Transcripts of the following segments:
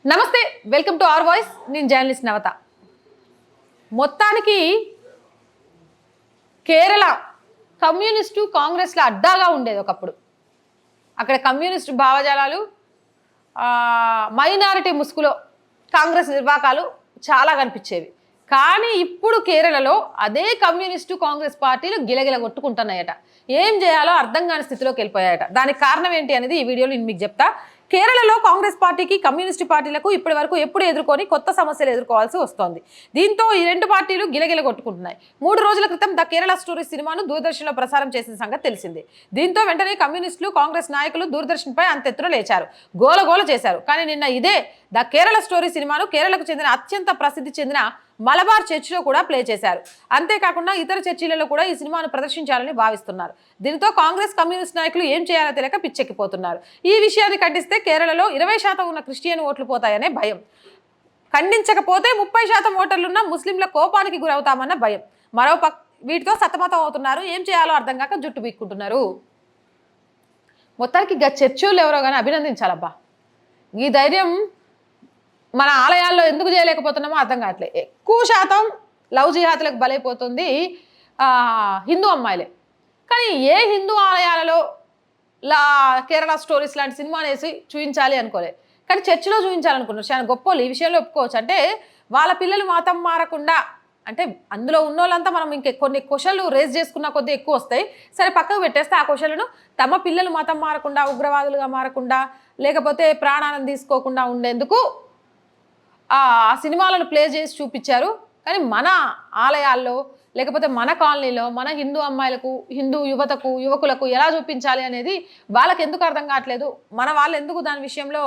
నమస్తే, welcome to our voice. నేను journalist నవత. మొత్తానికి కేరళ కమ్యూనిస్టు కాంగ్రెస్ల అడ్డాగా ఉండేది ఒకప్పుడు. అక్కడ కమ్యూనిస్టు భావజాలాలు, మైనారిటీ ముసుగులో కాంగ్రెస్ నిర్వాకాలు చాలా కనిపించేవి. కానీ ఇప్పుడు కేరళలో అదే కమ్యూనిస్టు కాంగ్రెస్ పార్టీలు గిలగిల కొట్టుకుంటున్నాయట. ఏం చేయాలో అర్థం కాని స్థితిలోకి వెళ్ళిపోయాయట. దానికి కారణం ఏంటి అనేది ఈ వీడియోలో నేను మీకు చెప్తా. కేరళలో కాంగ్రెస్ పార్టీకి కమ్యూనిస్టు పార్టీలకు ఇప్పటి వరకు ఎప్పుడు ఎదుర్కొని కొత్త సమస్యలు ఎదుర్కోవాల్సి వస్తోంది. దీంతో ఈ రెండు పార్టీలు గిలగిల కొట్టుకుంటున్నాయి. 3 రోజుల క్రితం ద కేరళ స్టోరీ సినిమాను దూరదర్శన్లో ప్రసారం చేసిన సంగతి తెలిసింది. దీంతో వెంటనే కమ్యూనిస్టులు, కాంగ్రెస్ నాయకులు దూరదర్శన్పై అంతెత్తున లేచారు, గోలగోల చేశారు. కానీ నిన్న ఇదే ద కేరళ స్టోరీ సినిమాను కేరళకు చెందిన అత్యంత ప్రసిద్ధి చెందిన మలబార్ చర్చిలో కూడా ప్లే చేశారు. అంతేకాకుండా ఇతర చర్చిలలో కూడా ఈ సినిమాను ప్రదర్శించాలని భావిస్తున్నారు. దీంతో కాంగ్రెస్, కమ్యూనిస్ట్ నాయకులు ఏం చేయాలో తెలియక పిచ్చెక్కిపోతున్నారు. ఈ విషయాన్ని ఖండిస్తే కేరళలో 20% ఉన్న క్రిస్టియన్ ఓట్లు పోతాయనే భయం, ఖండించకపోతే 30% ఓటర్లున్న ముస్లింల కోపానికి గురవుతామన్న భయం. వీటితో సతమతం అవుతున్నారు. ఏం చేయాలో అర్థం కాక జుట్టు పీక్కుంటున్నారు. మొత్తానికి చర్చోళ్ళు ఎవరో కానీ అభినందించాలబ్బా. ఈ ధైర్యం మన ఆలయాల్లో ఎందుకు చేయలేకపోతున్నామో అర్థం కావట్లేదు. ఎక్కువ శాతం లవ్ జిహాదులకు బలైపోతుంది హిందూ అమ్మాయిలే. కానీ ఏ హిందూ ఆలయాలలో కేరళ స్టోరీస్ లాంటి సినిమాని వేసి చూపించాలి అనుకోలే, కానీ చర్చిలో చూపించాలనుకున్నారు. చాలా గొప్పలు ఈ విషయంలో ఒప్పుకోవచ్చు. అంటే వాళ్ళ పిల్లలు మతం మారకుండా, అంటే అందులో ఉన్నోళ్ళంతా మనం కొన్ని క్వశ్చన్లు రేజ్ చేసుకున్న కొద్దీ ఎక్కువ వస్తాయి. సరే పక్కకు పెట్టేస్తే ఆ క్వశ్చన్లను తమ పిల్లలు మతం మారకుండా, ఉగ్రవాదులుగా మారకుండా, లేకపోతే ప్రాణాలను తీసుకోకుండా ఉండేందుకు ఆ సినిమాలను ప్లే చేసి చూపించారు. కానీ మన ఆలయాల్లో లేకపోతే మన కాలనీలో మన హిందూ అమ్మాయిలకు, హిందూ యువకులకు ఎలా చూపించాలి అనేది వాళ్ళకి ఎందుకు అర్థం కావట్లేదు, మన వాళ్ళు ఎందుకు దాని విషయంలో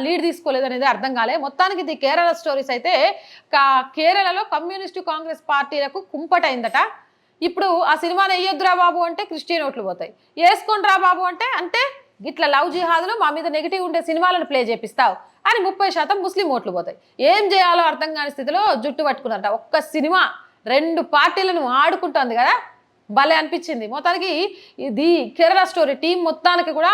లీడ్ తీసుకోలేదు అనేది అర్థం కాలే. మొత్తానికి ఇది కేరళ స్టోరీస్ అయితే కేరళలో కమ్యూనిస్టు, కాంగ్రెస్ పార్టీలకు కుంపటైందట. ఇప్పుడు ఆ సినిమాని వేయొద్దురా బాబు అంటే క్రిస్టియన్ ఓట్లు పోతాయి, వేసుకోండిరా బాబు అంటే ఇట్లా లవ్ జిహాదులు, మా మీద నెగిటివ్ ఉండే సినిమాలను ప్లే చేపిస్తావు అని 30% ముస్లిం ఓట్లు పోతాయి. ఏం చేయాలో అర్థం కాని స్థితిలో జుట్టు పట్టుకున్నారట. ఒక్క సినిమా 2 పార్టీలను ఆడుకుంటుంది కదా, భలే అనిపించింది. మొత్తానికి ఇది కేరళ స్టోరీ టీం మొత్తానికి కూడా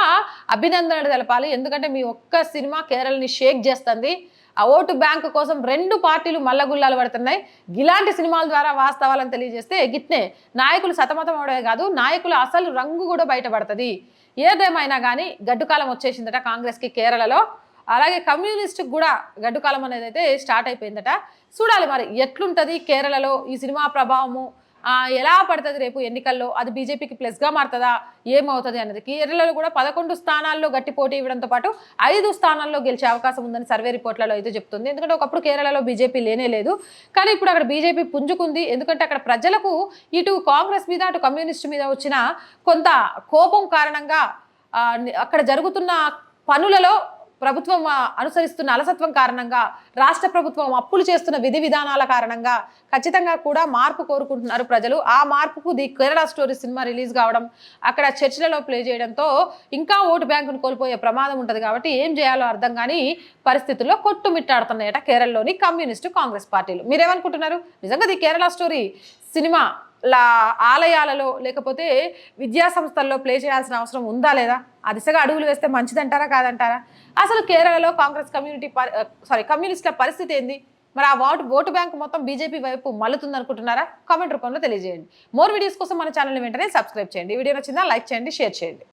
అభినందనలు తెలపాలి. ఎందుకంటే మీ ఒక్క సినిమా కేరళని షేక్ చేస్తుంది. ఆ ఓటు బ్యాంకు కోసం 2 పార్టీలు మల్లగుల్లాలు పడుతున్నాయి. ఇలాంటి సినిమాల ద్వారా వాస్తవాలను తెలియజేస్తే గిట్నే నాయకులు సతమతం అవడమే కాదు, నాయకులు అసలు రంగు కూడా బయటపడుతుంది. ఏదేమైనా కానీ గడ్డుకాలం వచ్చేసిందట కాంగ్రెస్కి కేరళలో. అలాగే కమ్యూనిస్ట్కి కూడా గడ్డుకాలం అనేది అయితే స్టార్ట్ అయిపోయిందట. చూడాలి మరి ఎట్లుంటుంది కేరళలో ఈ సినిమా ప్రభావము, ఎలా పడుతుంది రేపు ఎన్నికల్లో, అది బీజేపీకి ప్లస్గా మారుతుందా, ఏమవుతుంది అనేది. కేరళలో కూడా 11 స్థానాల్లో గట్టి పోటీ ఇవ్వడంతో పాటు 5 స్థానాల్లో గెలిచే అవకాశం ఉందని సర్వే రిపోర్ట్లలో అయితే చెప్తుంది. ఎందుకంటే ఒకప్పుడు కేరళలో బీజేపీ లేనే లేదు, కానీ ఇప్పుడు అక్కడ బీజేపీ పుంజుకుంది. ఎందుకంటే అక్కడ ప్రజలకు ఇటు కాంగ్రెస్ మీద అటు కమ్యూనిస్ట్ మీద వచ్చిన కొంత కోపం కారణంగా, అక్కడ జరుగుతున్న పనులలో ప్రభుత్వం అనుసరిస్తున్న అలసత్వం కారణంగా, రాష్ట్ర ప్రభుత్వం అప్పులు చేస్తున్న విధి విధానాల కారణంగా ఖచ్చితంగా కూడా మార్పు కోరుకుంటున్నారు ప్రజలు. ఆ మార్పుకు the Kerala story cinema release కావడం, అక్కడ చర్చలలో ప్లే చేయడంతో ఇంకా ఓటు బ్యాంకును కోల్పోయే ప్రమాదం ఉంటుంది. కాబట్టి ఏం చేయాలో అర్థం కాని పరిస్థితుల్లో కొట్టుమిట్టాడుతున్నాయట కేరళలోని కమ్యూనిస్టు, కాంగ్రెస్ పార్టీలు. మీరేమనుకుంటున్నారు? నిజంగా ది కేరళ స్టోరీ సినిమా ఆలయాలలో లేకపోతే విద్యా సంస్థల్లో ప్లే చేయాల్సిన అవసరం ఉందా లేదా? ఆ దిశగా అడుగులు వేస్తే మంచిదంటారా కాదంటారా? అసలు కేరళలో కమ్యూనిస్టుల పరిస్థితి ఏంది? మరి ఆ ఓటు బ్యాంకు మొత్తం బీజేపీ వైపు మల్లుతుంది అనుకుంటున్నారా? కామెంట్ రూపంలో తెలియజేయండి. మోర్ వీడియోస్ కోసం మన ఛానల్ని వెంటనే సబ్స్క్రైబ్ చేయండి. వీడియో నచ్చిందా లైక్ చేయండి, షేర్ చేయండి.